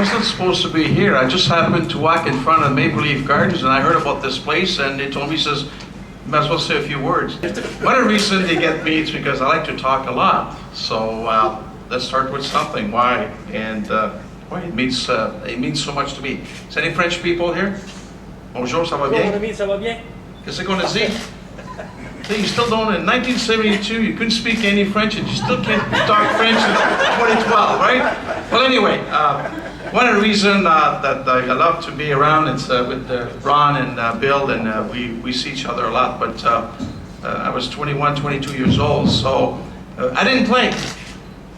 wasn't supposed to be here. I just happened to walk in front of Maple Leaf Gardens and I heard about this place and they told me, says, you might as well say a few words. One reason they get me is because I like to talk a lot. So let's start with something. Why? And why? It means so much to me. Is any French people here? Bonjour, ça va bien? Bonjour mon ami, ça va bien? Qu'est-ce qu'on a dit? So you still don't, in 1972, you couldn't speak any French and you still can't talk French in 2012, right? Well, anyway, one of the reasons that I love to be around is with Ron and Bill, and we see each other a lot, but I was 21, 22 years old, so I didn't play.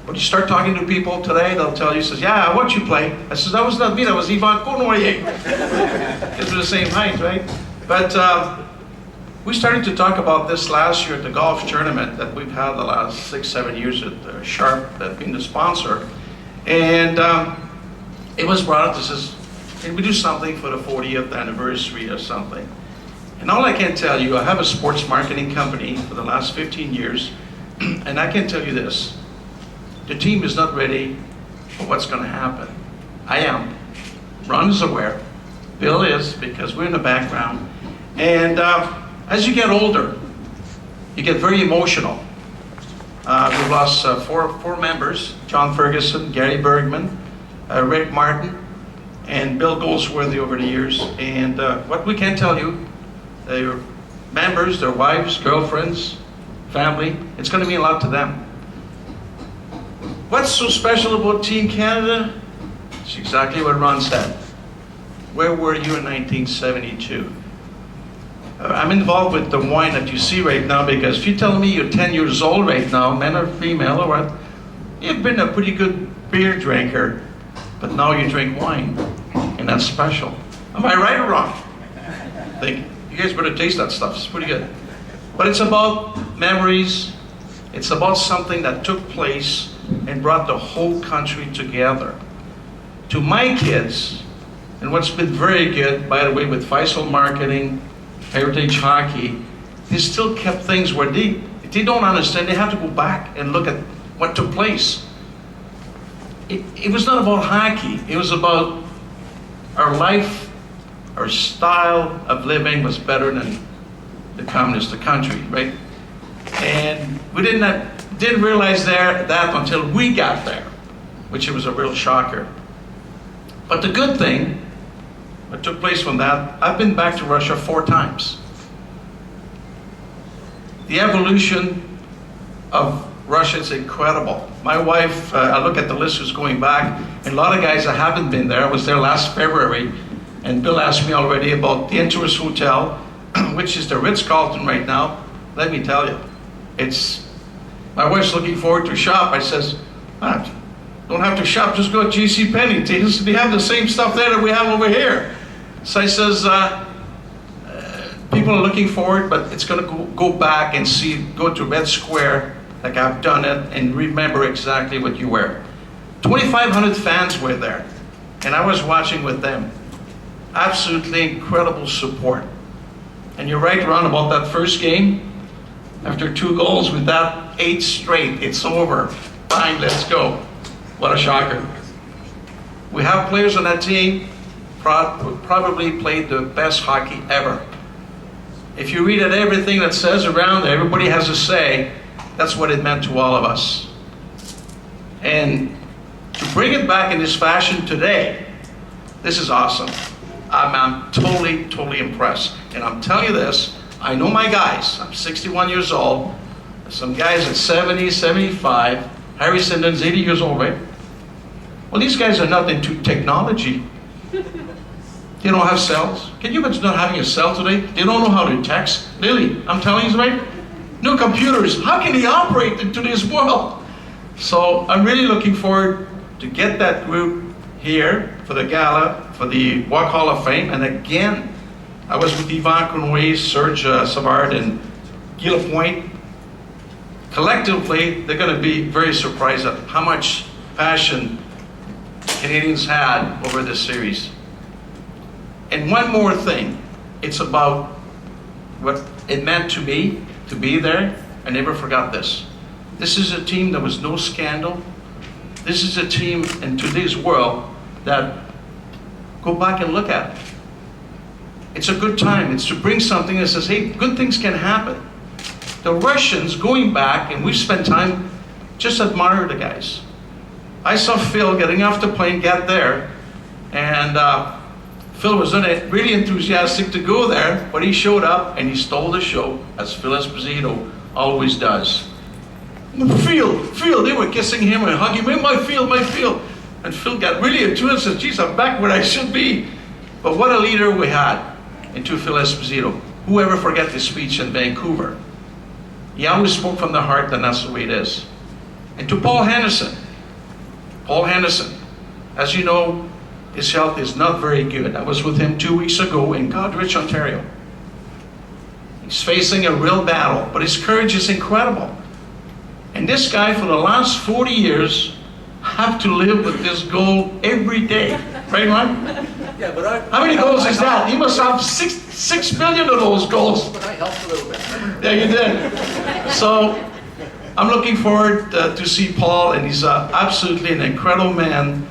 But you start talking to people today, they'll tell you, says, yeah, I watch you play. I says, that was not me, that was Yvan Cournoyer. Because we're the same height, right? But we started to talk about this last year at the golf tournament that we've had the last 6-7 years at Sharp, being the sponsor. And it was brought up, this is, can we do something for the 40th anniversary or something? And all I can tell you, I have a sports marketing company for the last 15 years, and I can tell you this, the team is not ready for what's going to happen. I am. Ron is aware. Bill is, because we're in the background. And as you get older, you get very emotional. We've lost four members, John Ferguson, Gary Bergman, Rick Martin, and Bill Goldsworthy over the years. And what we can tell you, their members, their wives, girlfriends, family, it's going to mean a lot to them. What's so special about Team Canada? It's exactly what Ron said. Where were you in 1972? I'm involved with the wine that you see right now because if you tell me you're 10 years old right now, men or female or what, you've been a pretty good beer drinker, but now you drink wine, and that's special. Am I right or wrong? I think you guys better taste that stuff, it's pretty good. But it's about memories, it's about something that took place and brought the whole country together. To my kids, and what's been very good, by the way, with Ficel Marketing, Heritage Hockey, they still kept things where they don't understand. They have to go back and look at what took place. It was not about hockey. It was about our life, our style of living was better than the communist country, right? And we didn't realize that until we got there, which was a real shocker. But the good thing, what took place from that, I've been back to Russia 4 times. The evolution of Russia is incredible. My wife, I look at the list who's going back, and a lot of guys that haven't been there. I was there last February, and Bill asked me already about the Interest Hotel, which is the Ritz-Carlton right now. Let me tell you, my wife's looking forward to shop. I says, don't have to shop, just go to JCPenney. They have the same stuff there that we have over here. So I says, people are looking forward, but it's going to go back and go to Red Square, like I've done it, and remember exactly what you were. 2,500 fans were there, and I was watching with them. Absolutely incredible support. And you're right, Ron, about that first game. After 2 goals with that 8 straight, it's over. Fine, let's go. What a shocker. We have players on that team who probably played the best hockey ever. If you read everything that says around there, everybody has a say, that's what it meant to all of us. And to bring it back in this fashion today, this is awesome. I'm totally, totally impressed. And I'm telling you this, I know my guys, I'm 61 years old, some guys at 70, 75, Harry Sindon's 80 years old, right? Well, these guys are not into technology. They don't have cells. Can you imagine not having a cell today? They don't know how to text. Really, I'm telling you, right? No computers. How can they operate in today's world? So I'm really looking forward to get that group here for the gala, for the Walk Hall of Fame. And again, I was with Yvan Cournoyer, Serge Savard, and Guy Lapointe. Collectively, they're going to be very surprised at how much passion Canadians had over this series. And one more thing, it's about what it meant to me to be there. I never forgot this. This is a team that was no scandal. This is a team in today's world that go back and look at. It's a good time. It's to bring something that says, hey, good things can happen. The Russians, going back, and we've spent time, just admire the guys. I saw Phil getting off the plane, get there, and Phil was really enthusiastic to go there, but he showed up and he stole the show, as Phil Esposito always does. Phil, they were kissing him and hugging him, my Phil. And Phil got really into it and said, geez, I'm back where I should be. But what a leader we had into Phil Esposito. Whoever forget his speech in Vancouver? He always spoke from the heart, and that's the way it is. And to Paul Henderson, as you know, his health is not very good. I was with him 2 weeks ago in Goderich, Ontario. He's facing a real battle, but his courage is incredible. And this guy, for the last 40 years, have to live with this goal every day. Right, Ron? Yeah, but how many goals is that? He must have 6 million of those goals. But I helped a little bit. Yeah, you did. So I'm looking forward to see Paul, and he's absolutely an incredible man.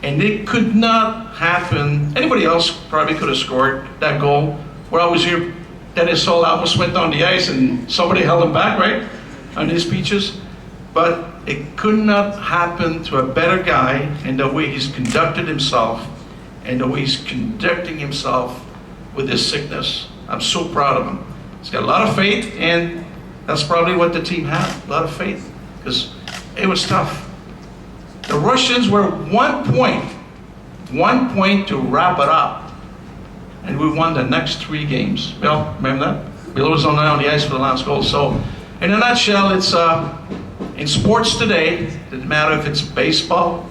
And it could not happen. Anybody else probably could have scored that goal. Where I was here, Dennis Hall almost went on the ice, and somebody held him back, right, on his speeches. But it could not happen to a better guy in the way he's conducted himself and the way he's conducting himself with his sickness. I'm so proud of him. He's got a lot of faith, and that's probably what the team had, a lot of faith, because it was tough. The Russians were 1 point to wrap it up, and we won the next 3 games. Bill, remember that? Bill was on the ice for the last goal. So, in a nutshell, it's in sports today, it doesn't matter if it's baseball,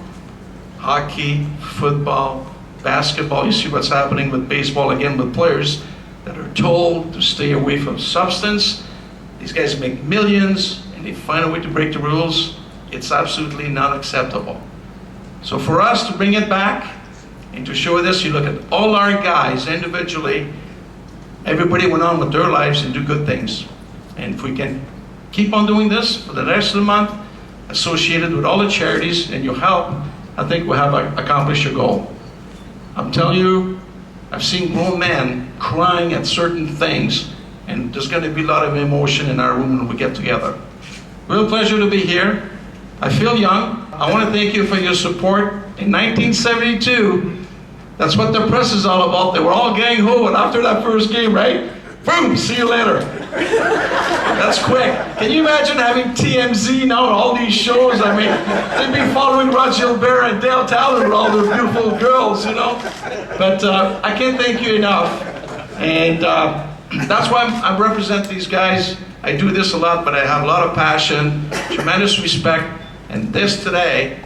hockey, football, basketball. You see what's happening with baseball again with players that are told to stay away from substance. These guys make millions and they find a way to break the rules. It's absolutely not acceptable. So for us to bring it back and to show this, you look at all our guys individually, everybody went on with their lives and do good things. And if we can keep on doing this for the rest of the month, associated with all the charities and your help, I think we'll have accomplished a goal. I'm telling you, I've seen grown men crying at certain things, and there's going to be a lot of emotion in our room when we get together. Real pleasure to be here. I feel young. I want to thank you for your support. In 1972, that's what the press is all about. They were all gang-ho, and after that first game, right? Boom, see you later. That's quick. Can you imagine having TMZ now and all these shows? I mean, they'd be following Rod Gilbert and Dale Talon with all their beautiful girls, you know? But I can't thank you enough. And that's why I represent these guys. I do this a lot, but I have a lot of passion, tremendous respect. And this today,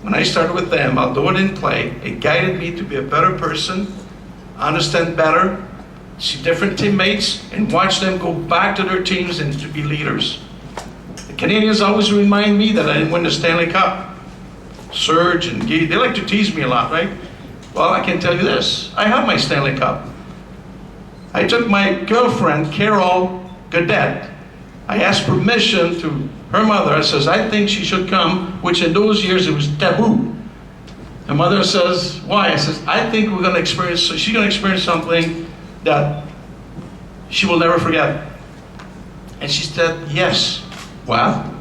when I started with them, although I didn't play, it guided me to be a better person, understand better, see different teammates, and watch them go back to their teams and to be leaders. The Canadians always remind me that I didn't win the Stanley Cup. Serge and Guy, they like to tease me a lot, right? Well, I can tell you this, I have my Stanley Cup. I took my girlfriend, Carol Gadet, I asked permission to her mother. I says, I think she should come, which in those years it was taboo. Her mother says, why? I says, I think we're going to experience, she's going to experience something that she will never forget. And she said, yes. Well,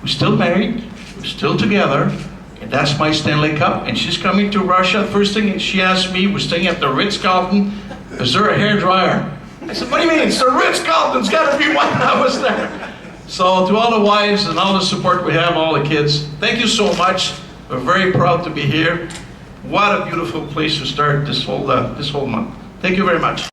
we're still married, we're still together, and that's my Stanley Cup. And she's coming to Russia. First thing she asked me, we're staying at the Ritz-Carlton, is there a hairdryer? I said, what do you mean? It's the Ritz-Carlton, it's got to be one. I was there. So to all the wives and all the support we have, all the kids, thank you so much. We're very proud to be here. What a beautiful place to start this whole month. Thank you very much.